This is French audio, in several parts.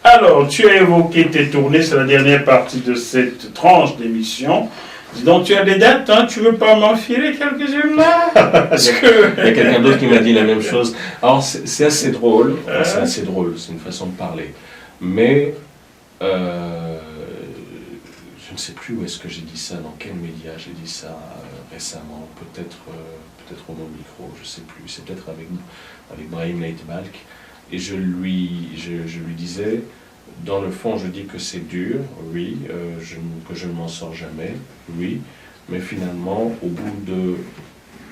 Alors, tu as évoqué tes tournées, c'est la dernière partie de cette tranche d'émission. Donc tu as des dates, hein, tu veux pas m'enfiler quelques-unes là? Parce que... Il y a quelqu'un d'autre qui m'a dit la même chose. Alors c'est assez drôle, enfin, c'est assez drôle, c'est une façon de parler. Mais je ne sais plus où est-ce que j'ai dit ça, dans quel média j'ai dit ça récemment, peut-être au Mon Micro, je ne sais plus, c'est peut-être avec Brahim Leitbalk. Et je lui disais, dans le fond, je dis que c'est dur, oui, que je ne m'en sors jamais, oui, mais finalement, au bout de...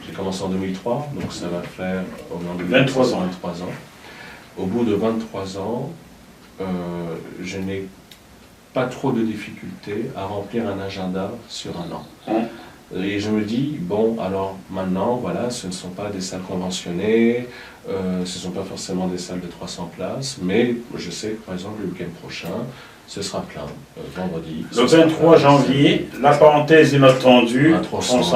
J'ai commencé en 2003, donc ça va faire au moins 23 ans. Au bout de 23 ans, je n'ai pas trop de difficultés à remplir un agenda sur un an. Et je me dis, bon, alors maintenant, voilà, ce ne sont pas des salles conventionnées, ce ne sont pas forcément des salles de 300 places, mais je sais que, par exemple, le week-end prochain, ce sera plein, vendredi. Le 23 janvier, la parenthèse inattendue, à Tronçange.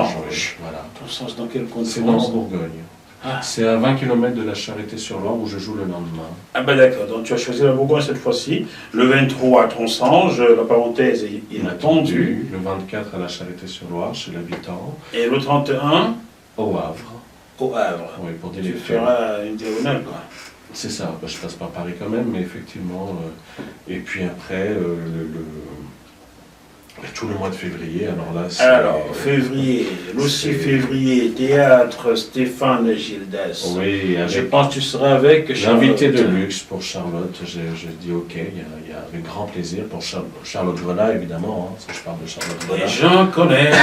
Voilà. Tronçange, dans quel coin? C'est dans la Bourgogne. Ah. C'est à 20 km de la Charité-sur-Loire où je joue le lendemain. Ah ben d'accord, donc tu as choisi la Bourgogne cette fois-ci. Le 23 à Tronçange, la parenthèse est inattendue. Le 24 à la Charité-sur-Loire, chez l'habitant. Et le 31 au Havre. Au Havre. Oui, pour dire tu feras une diagonale, quoi. C'est ça, je passe par Paris quand même, mais effectivement. Et puis après, tout le mois de février, alors là, c'est... Alors, février, le 6 février, théâtre Stéphane Gildas. Oui, je pense que tu seras avec Charlotte. L'invité de luxe pour Charlotte, je dis ok, il y a avec grand plaisir pour Charlotte Grenat, évidemment, hein, si je parle de Charlotte Grenat. Les gens connaissent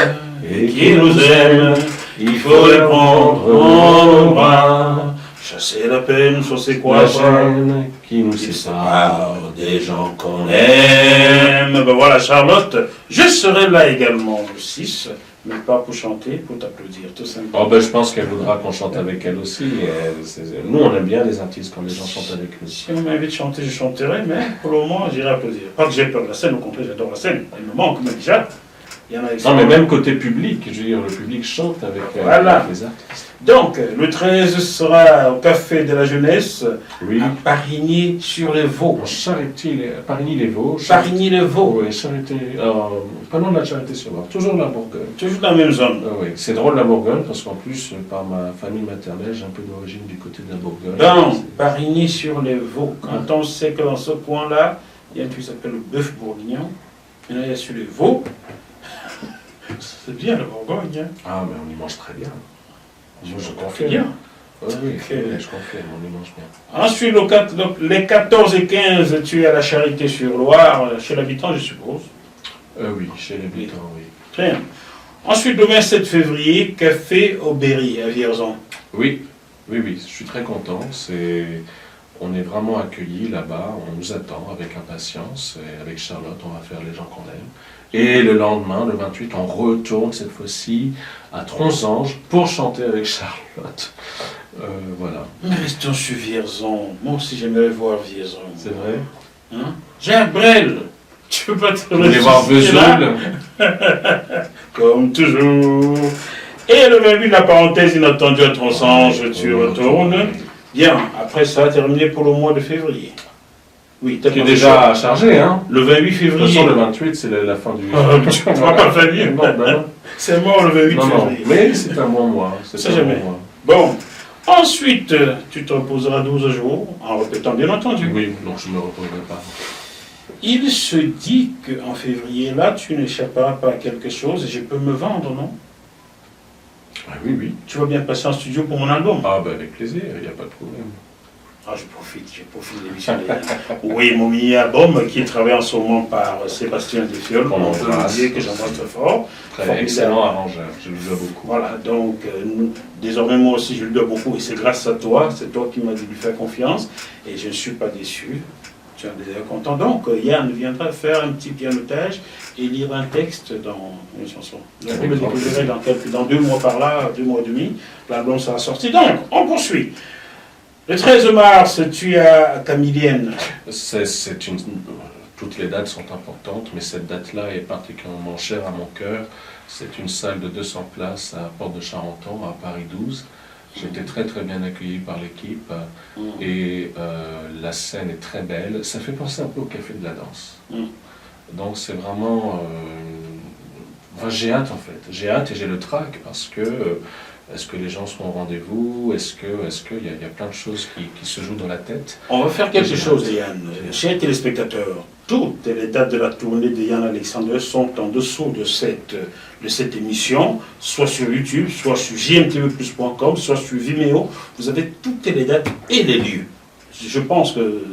et qui nous aiment, il faut répondre en bras. Chasser la peine sur ses quoi la chaîne qui nous sépare des gens qu'on aime. Ben voilà, Charlotte, je serai là également le 6, mais pas pour chanter, pour t'applaudir, tout simplement. Oh ben, je pense qu'elle voudra qu'on chante avec elle aussi. Nous, on aime bien les artistes quand les gens chantent avec nous. Si on m'invite à chanter, je chanterai, mais pour le moment, j'irai applaudir. Pas que j'ai peur de la scène, au contraire, j'adore la scène. Elle me manque, mais déjà. Non, mais même côté public, je veux dire, le public chante avec, voilà. Avec les artistes. Donc, le 13 sera au Café de la Jeunesse, oui. À Parigny-sur-les-Vaux. Parigny-les-Vaux. Parigny-les-Vaux. Oui, Charité, pas loin de la Charité-sur-Loire, toujours la Bourgogne. Toujours dans la même zone. Oui, c'est drôle la Bourgogne, parce qu'en plus, par ma famille maternelle, j'ai un peu d'origine du côté de la Bourgogne. Donc, Parigny-sur-les-Vaux. Quand on sait que dans ce coin-là, il y a un truc qui s'appelle le bœuf bourguignon, et là, il y a sur les Vaux. C'est bien la Bourgogne. Hein. Ah, mais on y mange très bien. Je confirme. Bien. Oui, je confirme, on y mange bien. Ensuite, les 14 et 15, tu es à la Charité-sur-Loire, chez l'habitant, je suppose. Oui, chez l'habitant, oui. Très bien. Ensuite, le 27 février, Café au Berry, à Vierzon. Oui, je suis très content. On est vraiment accueillis là-bas, on nous attend avec impatience, et avec Charlotte, on va faire les gens qu'on aime. Et le lendemain, le 28, on retourne cette fois-ci à Tronçange pour chanter avec Charlotte. Voilà. Restons sur Vierzon. Moi aussi, j'aimerais voir Vierzon. C'est vrai? Hein? Jacques Brel, tu peux pas te Vous voulez voir Vesoul? Comme toujours. Et le 28, la parenthèse inattendue à Tronçange, tu retournes. Bien, après ça a terminé pour le mois de février. Oui, tu es déjà chargé, hein? Le 28 février. De toute façon, le 28, c'est la fin du... tu ne vas pas faire non, non. C'est mort le 28 février. Non, mais c'est un bon mois. C'est jamais. Bon, ensuite, tu te reposeras 12 jours, en répétant bien entendu. Oui, donc je ne me reposerai pas. Il se dit qu'en février, là, tu n'échapperas pas à quelque chose et je peux me vendre, non? Ah, oui. Tu vas bien passer en studio pour mon album? Ah, ben avec plaisir, il n'y a pas de problème. Ah, je profite de l'émission. Oui, mon mini-album qui est travaillé en ce moment par Sébastien Desfioles, que j'embrasse très fort. Très excellent arrangeur, je lui dois beaucoup. Voilà, donc désormais moi aussi je lui dois beaucoup et c'est grâce à toi, c'est toi qui m'as dit de lui faire confiance et je ne suis pas déçu. Tu es déjà content. Donc Yann viendra faire un petit pianotage et lire un texte dans une chanson. Donc vous le découvrirez dans 2 mois par là, 2 mois et demi, l'album sera sorti. Donc, on poursuit. Le 13 mars, tu es à Camilienne. Toutes les dates sont importantes, mais cette date-là est particulièrement chère à mon cœur. C'est une salle de 200 places à Porte de Charenton, à Paris 12. J'ai été très très bien accueilli par l'équipe et la scène est très belle. Ça fait penser un peu au Café de la Danse. Donc c'est vraiment... enfin, j'ai hâte en fait. J'ai hâte et j'ai le trac parce que... est-ce que les gens seront au rendez-vous? Est-ce qu'il y a plein de choses qui se jouent dans la tête? On va faire quelque chose, Yann. Chers téléspectateurs, toutes les dates de la tournée de Yann Alexander sont en dessous de cette émission, soit sur YouTube, soit sur jmtvplus.com, soit sur Vimeo. Vous avez toutes les dates et les lieux. Je pense que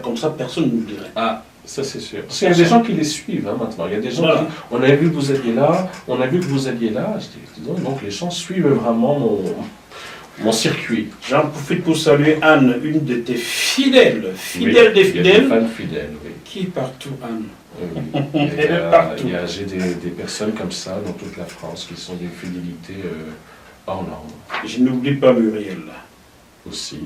comme ça, personne ne nous dirait. Ah, ça c'est sûr. Parce qu'il y a des gens qui les suivent maintenant. Il y a des gens qui... On a vu que vous alliez là, on a vu que vous alliez là. Je dis, donc les gens suivent vraiment mon circuit. J'en profite pour saluer Anne, une de tes fidèles des fidèles. Il y a des fans fidèles, oui. Qui est partout, Anne. Oui. Elle est partout. J'ai des personnes comme ça dans toute la France qui sont d'une fidélité hors norme. Je n'oublie pas Muriel. Aussi.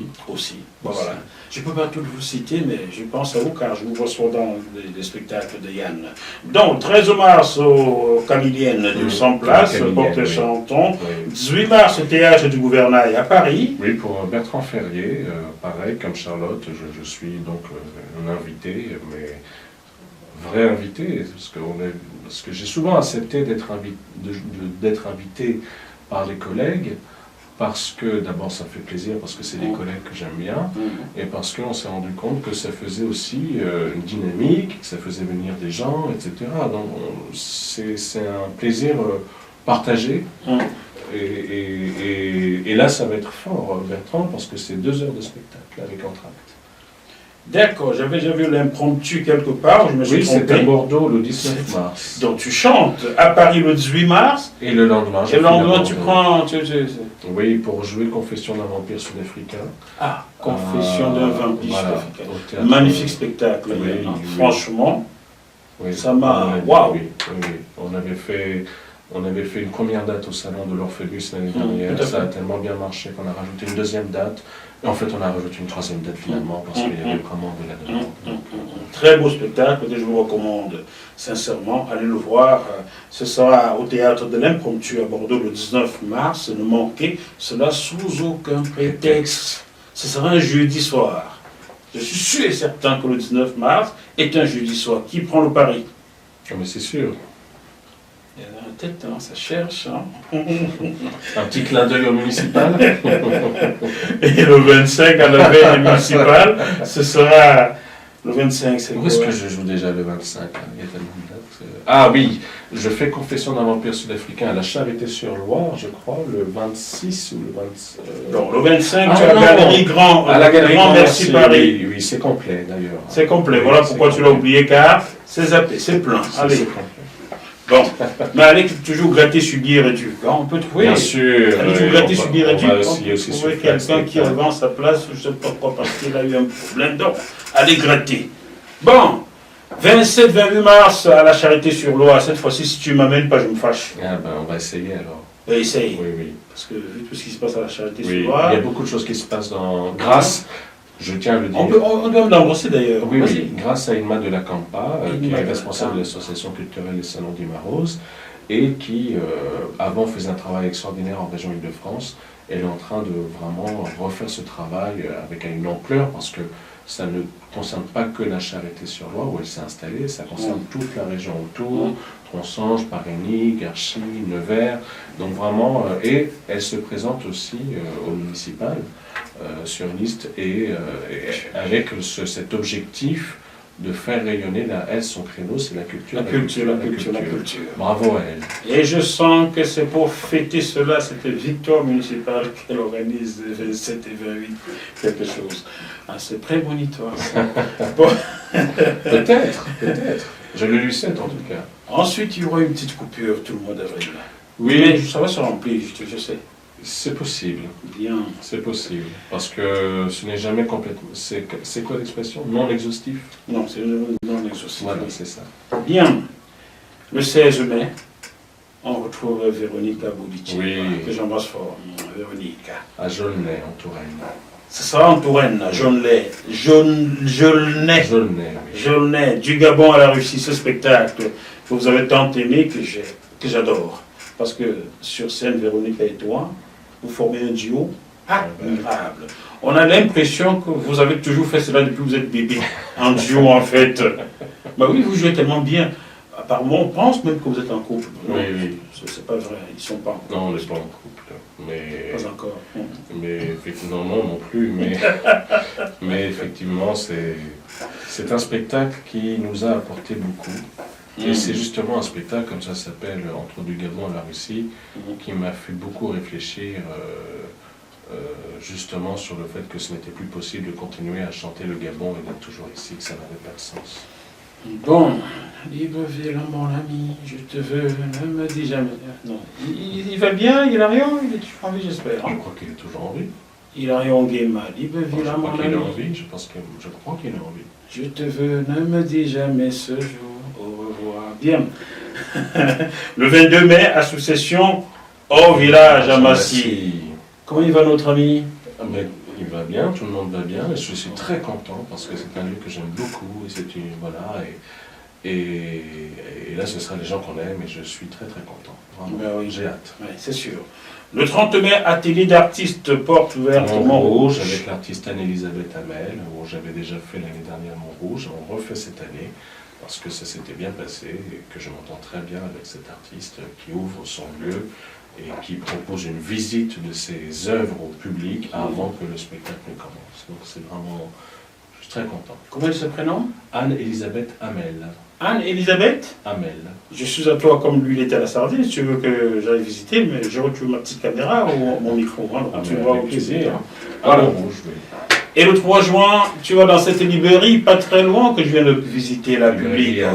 Bon, voilà. Je ne peux pas tout vous citer, mais je pense à vous car je vous reçois dans les spectacles de Yann. Donc, 13 mars au Camilienne de 100 places, porte Chanton. Oui. 18 mars au Théâtre du Gouvernail à Paris. Oui, pour Bertrand Ferrier, pareil, comme Charlotte, je suis donc un invité, mais vrai invité, parce que j'ai souvent accepté d'être invité par les collègues. Parce que d'abord ça fait plaisir, parce que c'est des collègues que j'aime bien, et parce qu'on s'est rendu compte que ça faisait aussi une dynamique, que ça faisait venir des gens, etc. Donc c'est un plaisir partagé. Et là ça va être fort, Bertrand, parce que c'est 2 heures de spectacle avec entracte. D'accord, j'avais vu l'impromptu quelque part, je me suis trompé. Oui, c'est à Bordeaux le 19 mars. Donc tu chantes à Paris le 18 mars. Et le lendemain, tu prends... Oui, pour jouer Confession d'un vampire sud-africain. Ah, Confession d'un vampire sud-africain. Magnifique spectacle, oui, franchement. Oui, ça m'a... Waouh. Oui. On avait fait une première date au salon de l'Orpheus l'année dernière. Ça a tellement bien marché qu'on a rajouté une 2e date. Et en fait, on a rajouté une 3e date finalement parce qu'il y avait vraiment de la demande. Très beau spectacle que je vous recommande sincèrement. Allez le voir. Ce sera au Théâtre de l'Impromptu à Bordeaux le 19 mars. Ne manquez cela sous aucun prétexte. Ce sera un jeudi soir. Je suis sûr et certain que le 19 mars est un jeudi soir. Qui prend le pari? Mais c'est sûr. Il y a un tête, hein, ça cherche. Hein. Un petit clin d'œil au municipal. Et le 25 à la veille municipale, ce sera le 25. C'est où est-ce que je joue déjà le 25? Il y a tellement de dates. Ah oui, je fais Confession d'un vampire sud-africain à la Charité-sur-Loire, je crois, le 26 ou le 27. Donc le 25, tu as la Galerie Grand. À la Galerie Grand, merci Paris. Oui, c'est complet d'ailleurs. C'est complet, voilà pourquoi tu l'as oublié, car c'est zappé, c'est plein. Allez. Bon, mais allez toujours gratter, subir et tu. On peut trouver. Bien sûr. Allez toujours gratter, subir et tu. On peut trouver quelqu'un qui revend sa place, je ne sais pas pourquoi, parce qu'il a eu un problème. Donc, allez gratter. Bon, 27-28 mars à la Charité-sur-Loire. Cette fois-ci, si tu ne m'amènes pas, je me fâche. Ah ben, on va essayer alors. Essaye. Oui. Parce que vu tout ce qui se passe à la Oui, Charité-sur-Loire. il y a beaucoup de choses qui se passent dans Grâce. Je tiens à le dire. On doit l'embrasser d'ailleurs. Oui, grâce à Ilma de la Campa, qui est responsable de l'association culturelle des Salons d'Ima Rose, et qui, avant, faisait un travail extraordinaire en région Île-de-France. Elle est en train de vraiment refaire ce travail avec une ampleur, parce que ça ne concerne pas que la Charité-sur-Loire où elle s'est installée, ça concerne toute la région autour, Tronçange, Parigny, Garchy, Nevers. Donc vraiment, et elle se présente aussi au municipal sur une liste et avec cet objectif de faire rayonner son créneau, c'est la culture. La culture. Bravo à elle. Et je sens que c'est pour fêter cela, cette victoire municipale qu'elle organise le 27 et 28, quelque chose. Ah, c'est très monitoire. Bon. Peut-être. Je le lui souhaite en tout cas. Ensuite, il y aura une petite coupure tout le mois d'avril. Oui. Mais ça va se remplir, je sais. C'est possible. Bien. C'est possible. Parce que ce n'est jamais complètement... C'est quoi l'expression? Non exhaustif? Non, c'est non exhaustif. Voilà, c'est ça. Bien. Le 16 mai, on retrouve Véronique Boudici. Oui. Que j'embrasse fort. Véronique. À Jaulnay, en Touraine. Ce sera en Touraine, à Jaulnay. Jaulnay, du Gabon à la Russie, ce spectacle que vous avez tant aimé, que j'adore. Parce que sur scène, Véronique et toi, vous formez un duo Admirable. On a l'impression que vous avez toujours fait cela depuis que vous êtes bébé, en duo en fait. Bah oui, vous jouez tellement bien. Apparemment, on pense même que vous êtes en couple. Oui, oui. C'est pas vrai, ils sont pas en couple. Non, on n'est pas en couple. Mais, Pas encore. mais effectivement, non plus. Mais effectivement, c'est un spectacle qui nous a apporté beaucoup. Et c'est justement un spectacle, comme ça s'appelle, Entre du Gabon et la Russie, qui m'a fait beaucoup réfléchir justement sur le fait que ce n'était plus possible de continuer à chanter le Gabon et d'être toujours ici, que ça n'avait pas de sens. Bon, Libreville, mon ami, je te veux, ne me dis jamais. Non, il va bien, il a rien, il est toujours en vie, j'espère. Je crois qu'il est toujours en vie. Il a rien Guéma, Libreville, Je mon crois qu'il est en ami. vie, je crois qu'il est en vie. Je te veux, ne me dis jamais ce jour, au revoir. Bien. Le 22 mai, association au village à Massy. Comment il va notre ami? Mais il va bien, tout le monde va bien, et je suis très content parce que c'est un lieu que j'aime beaucoup, et c'est une, voilà, et là ce sera les gens qu'on aime, et je suis très très content. Vraiment, Ben oui. j'ai hâte. Oui, c'est sûr. Le 30 mai, atelier d'artistes, porte ouverte, Montrouge, avec l'artiste Anne-Elisabeth Hamel, où j'avais déjà fait l'année dernière Montrouge, on refait cette année, parce que ça s'était bien passé, et que je m'entends très bien avec cet artiste qui ouvre son lieu, et qui propose une visite de ses œuvres au public avant que le spectacle ne commence. Donc c'est vraiment, je suis très content. Comment il se prénomme? Anne-Elisabeth Hamel. Anne-Elisabeth? Hamel. Je suis à toi comme lui il était à la Sardine, si tu veux que j'aille visiter, mais je retrouve ma petite caméra ou mon micro, hein, donc tu me vois au plaisir. Voilà. Voilà. Rouge, oui. Et le 3 juin, tu vas dans cette librairie, pas très loin, que je viens de visiter la Publico.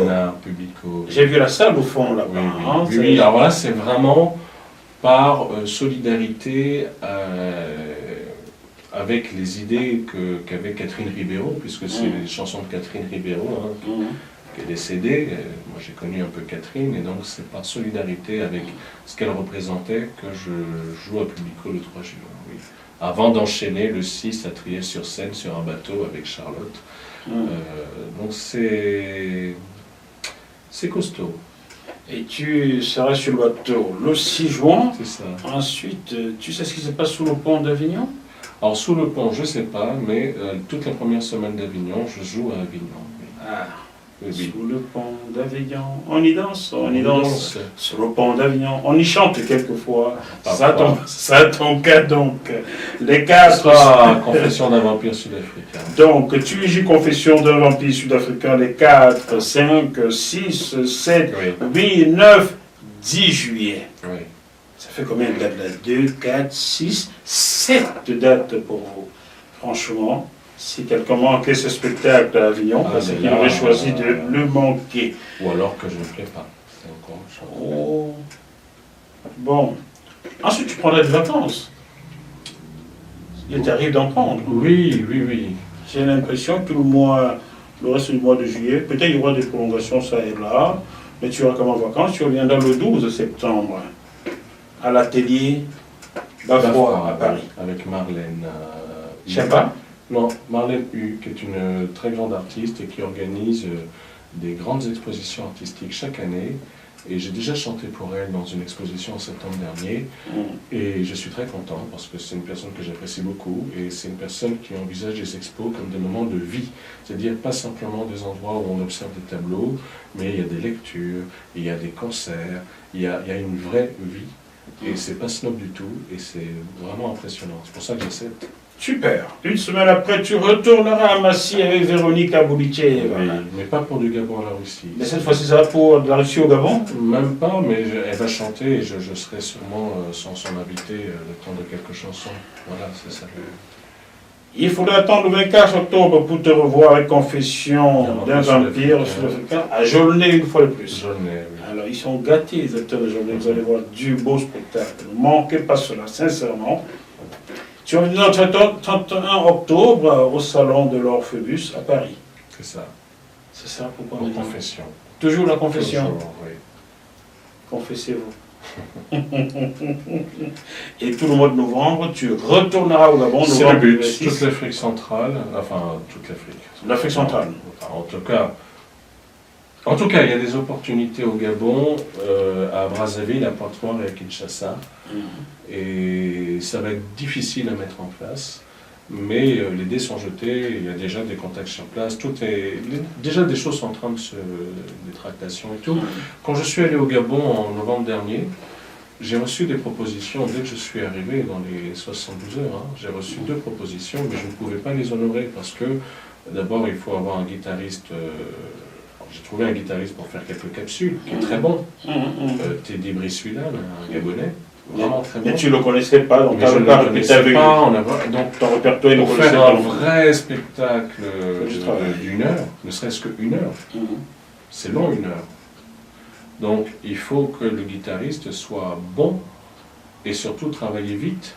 Publico. J'ai vu la salle au fond là-bas. Oui, oui. Hein, Oui, alors là, c'est vraiment par solidarité avec les idées qu'avait Catherine Ribeiro, puisque c'est les chansons de Catherine Ribeiro, hein, qui est décédée. Moi, j'ai connu un peu Catherine, et donc c'est par solidarité avec ce qu'elle représentait que je joue à Publico le 3 juin. Oui. Avant d'enchaîner le 6 à Trieste-sur-Seine sur un bateau avec Charlotte. Donc c'est costaud. Et tu seras sur le bateau le 6 juin. C'est ça. Ensuite, tu sais ce qui se passe sous le pont d'Avignon? Alors sous le pont, je ne sais pas, mais toute la première semaine d'Avignon, je joue à Avignon. Oui. Ah, Oui, oui. sous le pont d'Avignon. On y danse, on y danse. Sur le pont d'Avignon. On y chante quelquefois. Ça tombe cas donc. Les Ce quatre. sera Confession d'un vampire sud-africain. Donc, tu joues Confession d'un vampire sud-africain les 4, 5, 6, 7, Oui. 8, 9, 10 juillet. Oui. Ça fait combien de dates là? 2, 4, 6, 7 dates pour vous. Franchement, si quelqu'un manquait ce spectacle à Avignon, c'est qu'il aurait choisi de le manquer. Ou alors que je ne plais pas. C'est encore autre chose. Oh. Bon. Ensuite, tu prendrais des vacances. Il t'arrive d'en prendre. Oui, oui, oui. J'ai l'impression que le reste du mois de juillet, peut-être il y aura des prolongations ça et là, mais tu auras comme en vacances, tu reviendras le 12 septembre à l'atelier Bafroy à Paris. Avec Marlène. Je sais pas. Non, Marlène Hu, qui est une très grande artiste et qui organise des grandes expositions artistiques chaque année. Et j'ai déjà chanté pour elle dans une exposition en septembre dernier. Et je suis très content parce que c'est une personne que j'apprécie beaucoup. Et c'est une personne qui envisage les expos comme des moments de vie. C'est-à-dire pas simplement des endroits où on observe des tableaux, mais il y a des lectures, il y a des concerts, il y a une vraie vie. Et c'est pas snob du tout. Et c'est vraiment impressionnant. C'est pour ça que j'accepte. Super. Une semaine après, tu retourneras à Massy avec Véronique Aboulichev. Oui, mais pas pour du Gabon à la Russie. Mais cette fois-ci, ça va pour de la Russie au Gabon? Même pas, mais elle va chanter et je serai sûrement son invité le temps de quelques chansons. Voilà, c'est ça. Il faudra attendre le 24 octobre pour te revoir avec Confession d'un vampire sud-africain à Jolnay une fois de plus. Jolnay, oui. Alors, ils sont gâtés, les acteurs de Jolnay. Vous allez voir du beau spectacle. Ne manquez pas cela, sincèrement. Tu es venu le 31 octobre au salon de l'Orphébus à Paris. C'est ça. C'est ça, pourquoi Pour on dit Confession. Toujours la confession. Toujours, oui. Confessez-vous. Et tout le mois de novembre, tu retourneras au Gabon. C'est le but. Toute l'Afrique centrale, enfin toute l'Afrique. L'Afrique centrale. Enfin, en tout cas, En tout cas, il y a des opportunités au Gabon, à Brazzaville, à Pointe-Noire et à Kinshasa. Et ça va être difficile à mettre en place. Mais les dés sont jetés, il y a déjà des contacts sur place, déjà des choses sont en train de des tractations et tout. Quand je suis allé au Gabon en novembre dernier, j'ai reçu des propositions, dès que je suis arrivé dans les 72 heures, j'ai reçu 2 propositions, mais je ne pouvais pas les honorer parce que d'abord il faut avoir un guitariste, j'ai trouvé un guitariste pour faire quelques capsules, qui est très bon, Teddy Brissuilan, un Gabonais. Vraiment très bon. Mais tu ne le connaissais pas, donc mais je ne le connaissais pas. Donc, ton répertoire, pour faire un vrai spectacle d'une heure, ne serait-ce qu'une heure, c'est long 1 heure. Donc il faut que le guitariste soit bon et surtout travailler vite.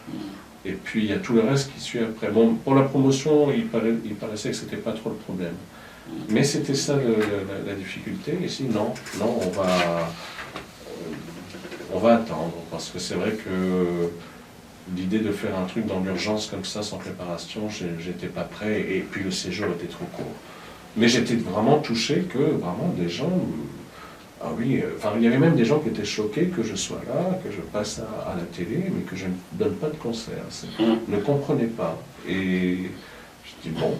Et puis il y a tout le reste qui suit après. Bon, pour la promotion, il paraissait que ce n'était pas trop le problème. Mais c'était ça la difficulté. Ici, non, on va attendre, parce que c'est vrai que l'idée de faire un truc dans l'urgence comme ça, sans préparation, j'étais pas prêt, et puis le séjour était trop court. Mais j'étais vraiment touché que vraiment des gens, ah oui, il y avait même des gens qui étaient choqués que je sois là, que je passe à la télé, mais que je ne donne pas de concert. Ne comprenaient pas. Et je dis bon.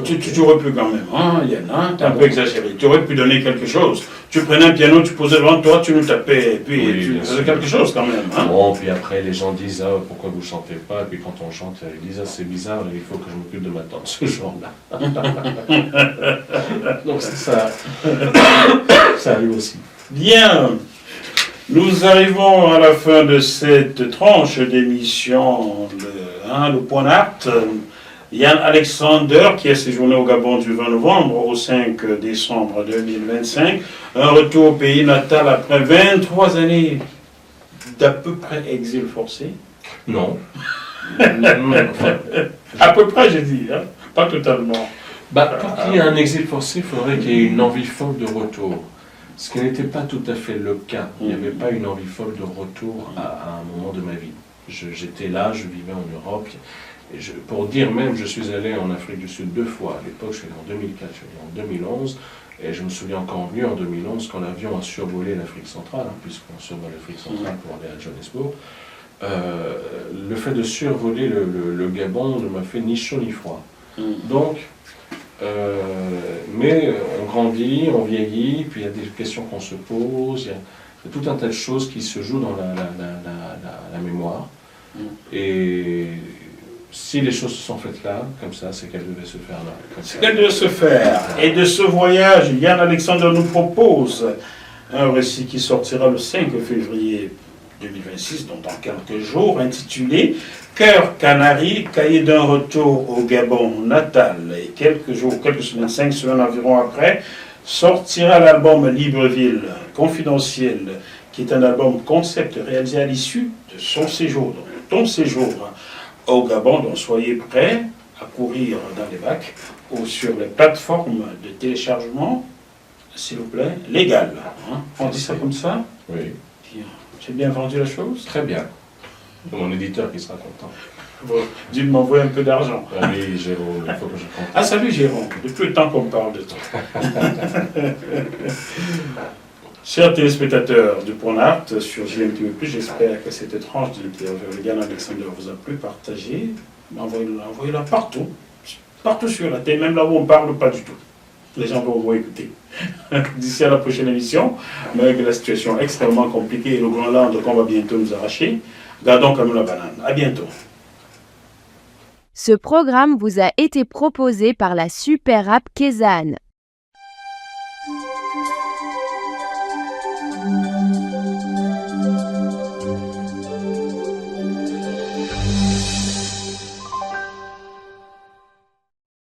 Tu aurais pu quand même, Yann, t'es un peu exagéré. Tu aurais pu donner quelque chose. Tu prenais un piano, tu posais devant toi, tu nous tapais, et puis tu faisais quelque chose quand même. Bon, puis après les gens disent pourquoi vous chantez pas, et puis quand on chante, ils disent c'est bizarre, il faut que je m'occupe de ma tante ce jour-là. Donc c'est ça. Ça arrive aussi. Bien. Nous arrivons à la fin de cette tranche d'émission, le point acte. Yann Alexander, qui a séjourné au Gabon du 20 novembre au 5 décembre 2025, un retour au pays natal après 23 années d'à peu près exil forcé. Non. À peu près, j'ai dit, pas totalement. Pour qu'il y ait un exil forcé, il faudrait qu'il y ait une envie folle de retour. Ce qui n'était pas tout à fait le cas. Il n'y avait pas une envie folle de retour à un moment de ma vie. J'étais là, je vivais en Europe. Et pour dire même, je suis allé en Afrique du Sud 2 fois. À l'époque, je suis allé en 2004, je suis allé en 2011. Et je me souviens encore mieux en 2011 quand l'avion a survolé l'Afrique centrale, puisqu'on survole l'Afrique centrale pour aller à Johannesburg. Le fait de survoler le Gabon ne m'a fait ni chaud ni froid. Donc, mais on grandit, on vieillit, puis il y a des questions qu'on se pose, il y a tout un tas de choses qui se jouent dans la mémoire. Et si les choses se sont faites là, comme ça, c'est qu'elles devaient se faire là. C'est qu'elles devaient se faire. Et de ce voyage, Yann Alexander nous propose un récit qui sortira le 5 février 2026, donc dans quelques jours, intitulé « Cœur Canari, cahier d'un retour au Gabon natal ». Et quelques semaines, 5 semaines environ après, sortira l'album Libreville Confidentiel, qui est un album concept réalisé à l'issue de son séjour, donc ton séjour au Gabon. Donc soyez prêts à courir dans les bacs ou sur les plateformes de téléchargement, s'il vous plaît, légales. On dit ça comme ça? Oui. Bien. J'ai bien vendu la chose? Très bien. Mon éditeur qui sera content. Bon, Dieu m'envoie un peu d'argent. Ah oui, Jérôme, il faut que je compte. Ah, salut Jérôme, depuis le temps qu'on parle de toi. Chers téléspectateurs du Point Art sur JMTV+, j'espère que cette tranche de l'interview avec Yann Alexander vous a plu. Partagez, envoyez-la partout. Partout sur la terre, même là où on ne parle pas du tout. Les gens vont écouter. D'ici à la prochaine émission, malgré la situation extrêmement compliquée et le grand land qu'on va bientôt nous arracher, gardons comme la banane. À bientôt. Ce programme vous a été proposé par la super app Kezan.